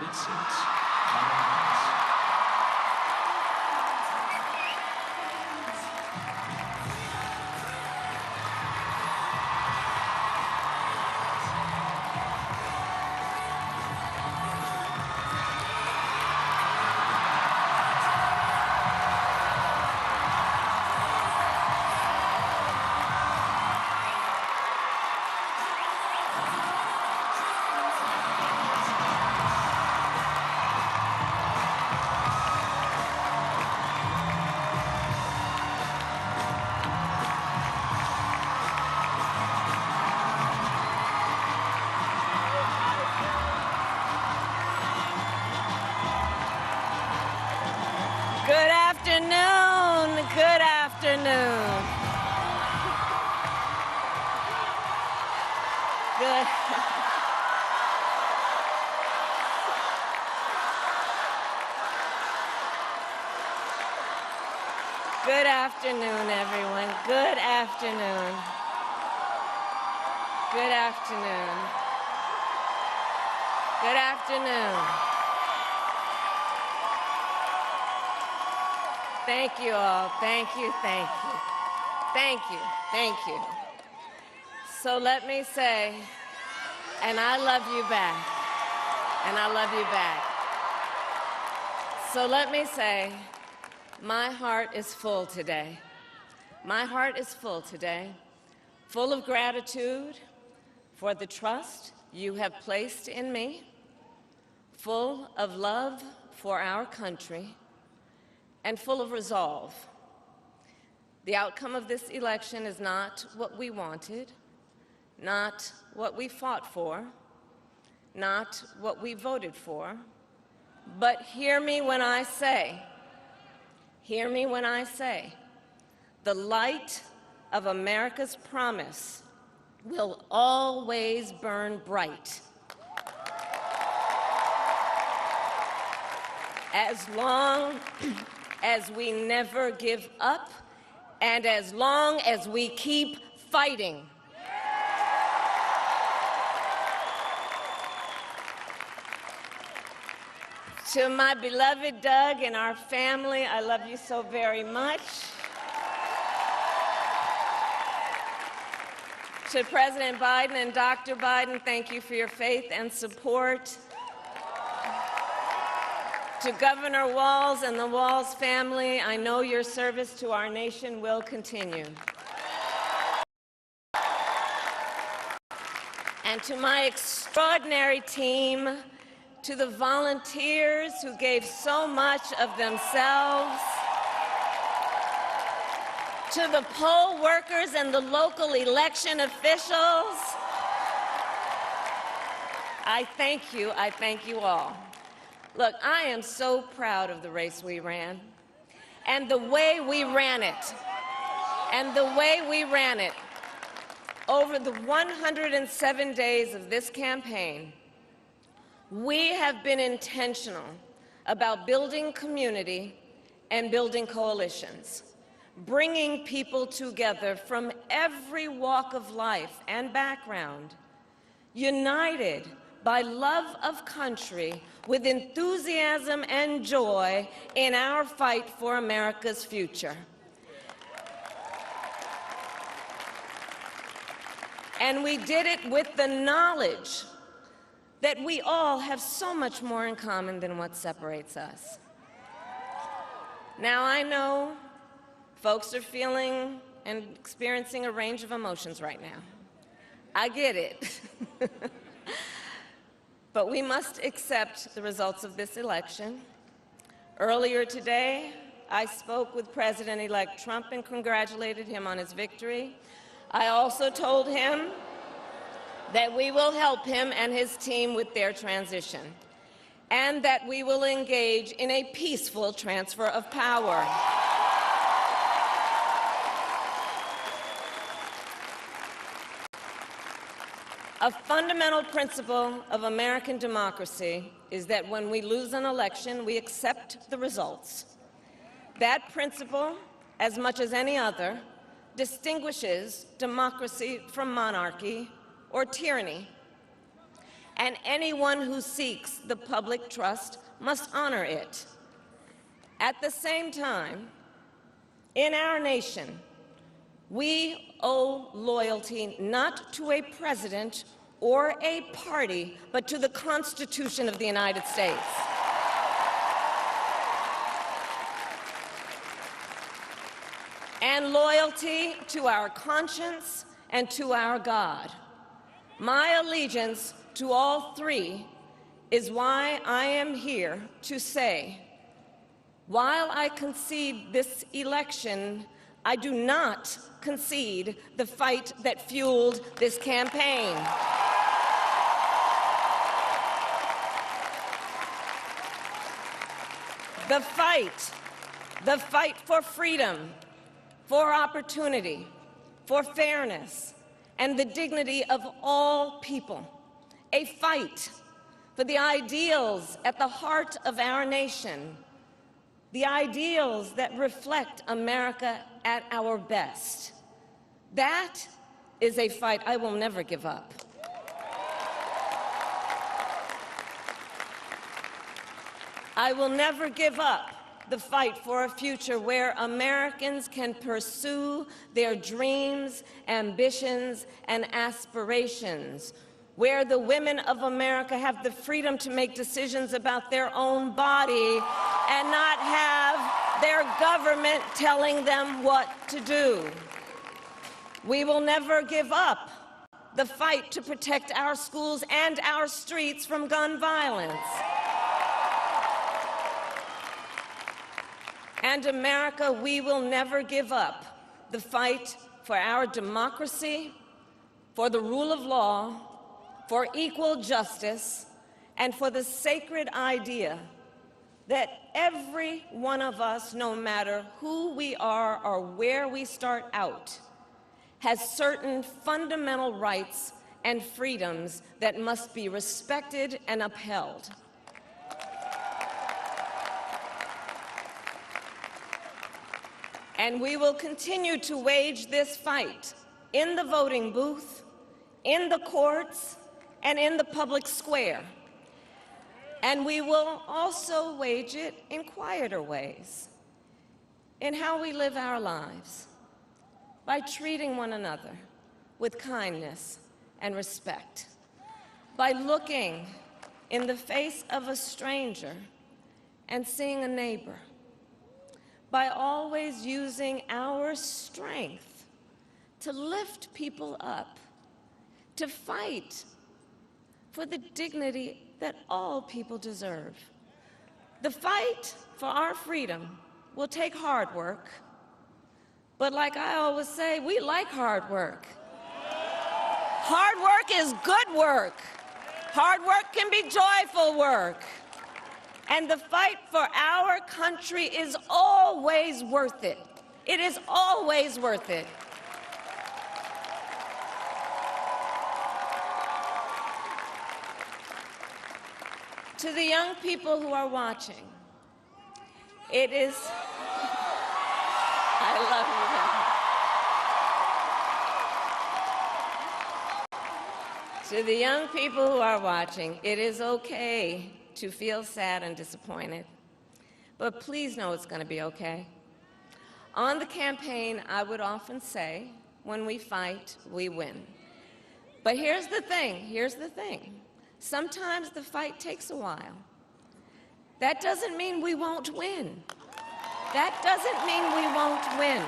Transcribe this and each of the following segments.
United States, Kamala Harris. Good afternoon. Good afternoon. Good. Good afternoon, everyone. Good afternoon. Good afternoon. Good afternoon. Thank you all. Thank you, thank you. Thank you, thank you. So let me say, and I love you back, and I love you back. So let me say, my heart is full today. My heart is full today, full of gratitude for the trust you have placed in me, full of love for our country, and full of resolve. The outcome of this election is not what we wanted, not what we fought for, not what we voted for, but hear me when I say, the light of America's promise will always burn bright. As long as we never give up, and as long as we keep fighting. To my beloved Doug and our family, I love you so very much. To President Biden and Dr. Biden, thank you for your faith and support. To Governor Walz and the Walz family, I know your service to our nation will continue. And to my extraordinary team, to the volunteers who gave so much of themselves, to the poll workers and the local election officials, I thank you all. Look, I am so proud of the race we ran, and the way we ran it, Over the 107 days of this campaign, we have been intentional about building community and building coalitions, bringing people together from every walk of life and background, united by love of country, with enthusiasm and joy in our fight for America's future. And we did it with the knowledge that we all have so much more in common than what separates us. Now, I know folks are feeling and experiencing a range of emotions right now. I get it. But we must accept the results of this election. Earlier today, I spoke with President-elect Trump and congratulated him on his victory. I also told him that we will help him and his team with their transition, and that we will engage in a peaceful transfer of power. A fundamental principle of American democracy is that when we lose an election, we accept the results. That principle, as much as any other, distinguishes democracy from monarchy or tyranny. and anyone who seeks the public trust must honor it. At the same time, in our nation, we owe loyalty not to a president or a party, but to the Constitution of the United States. And loyalty to our conscience and to our God. My allegiance to all three is why I am here to say, while I concede this election, I do not concede the fight that fueled this campaign. The fight for freedom, for opportunity, for fairness, and the dignity of all people. A fight for the ideals at the heart of our nation, the ideals that reflect America at our best. That is a fight I will never give up. I will never give up the fight for a future where Americans can pursue their dreams, ambitions, and aspirations, where the women of America have the freedom to make decisions about their own body and not have their government telling them what to do. We will never give up the fight to protect our schools and our streets from gun violence. And America, we will never give up the fight for our democracy, for the rule of law, for equal justice, and for the sacred idea that every one of us, no matter who we are or where we start out, has certain fundamental rights and freedoms that must be respected and upheld. And we will continue to wage this fight in the voting booth, in the courts, and in the public square. And we will also wage it in quieter ways, in how we live our lives, by treating one another with kindness and respect, by looking in the face of a stranger and seeing a neighbor, by always using our strength to lift people up, to fight for the dignity that all people deserve. The fight for our freedom will take hard work, but like I always say, we like hard work. Hard work is good work. Hard work can be joyful work. And the fight for our country is always worth it. It is always worth it. To the young people who are watching, it is, I love you. To the young people who are watching, it is okay to feel sad and disappointed, but please know it's going to be okay. On the campaign, I would often say, when we fight, we win. But here's the thing. Sometimes the fight takes a while. That doesn't mean we won't win. That doesn't mean we won't win.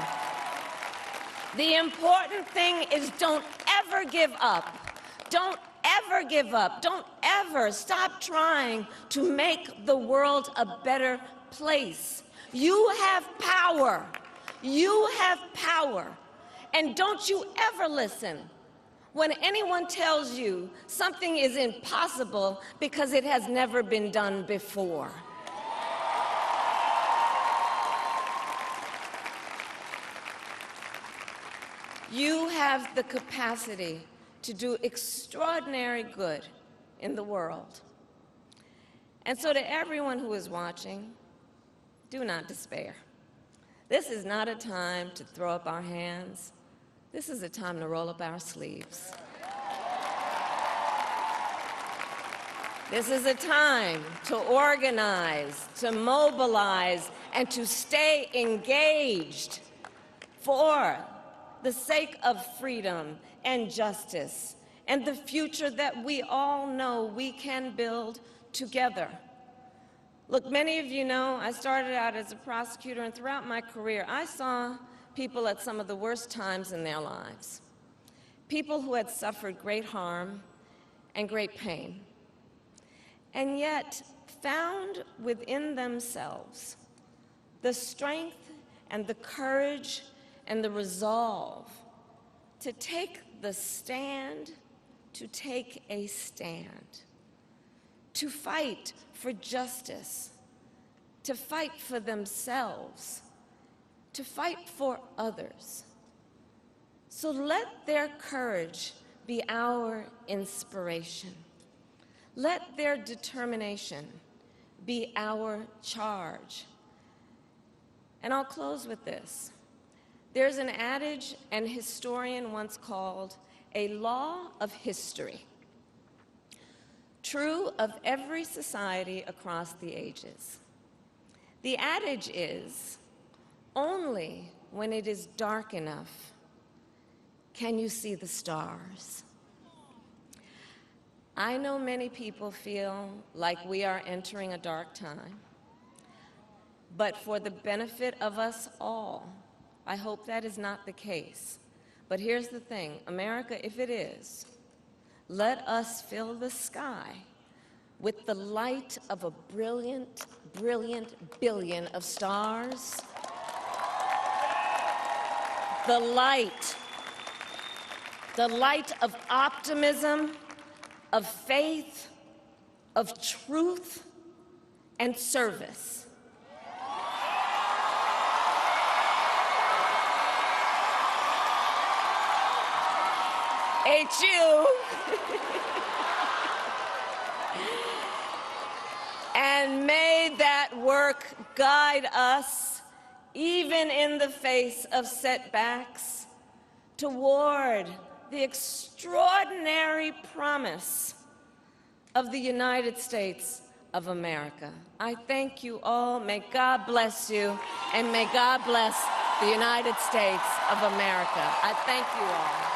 The important thing is don't ever give up. Don't ever give up. Don't ever stop trying to make the world a better place. You have power. You have power. And don't you ever listen when anyone tells you something is impossible because it has never been done before. You have the capacity to do extraordinary good in the world. And so to everyone who is watching, do not despair. This is not a time to throw up our hands. This is a time to roll up our sleeves. This is a time to organize, to mobilize, and to stay engaged for the sake of freedom and justice and the future that we all know we can build together. Look, many of you know I started out as a prosecutor, and throughout my career, I saw people at some of the worst times in their lives. People who had suffered great harm and great pain, and yet found within themselves the strength and the courage and the resolve to take the stand, to take a stand, to fight for justice, to fight for themselves, to fight for others. So let their courage be our inspiration. Let their determination be our charge. And I'll close with this. There's an adage an historian once called a law of history, true of every society across the ages. The adage is, only when it is dark enough can you see the stars. I know many people feel like we are entering a dark time, but for the benefit of us all, I hope that is not the case. But here's the thing, America, if it is, let us fill the sky with the light of a brilliant, brilliant billion of stars. The light of optimism, of faith, of truth, and service. HU. And may that work guide us, even in the face of setbacks, toward the extraordinary promise of the United States of America. I thank you all. May God bless you, and may God bless the United States of America. I thank you all.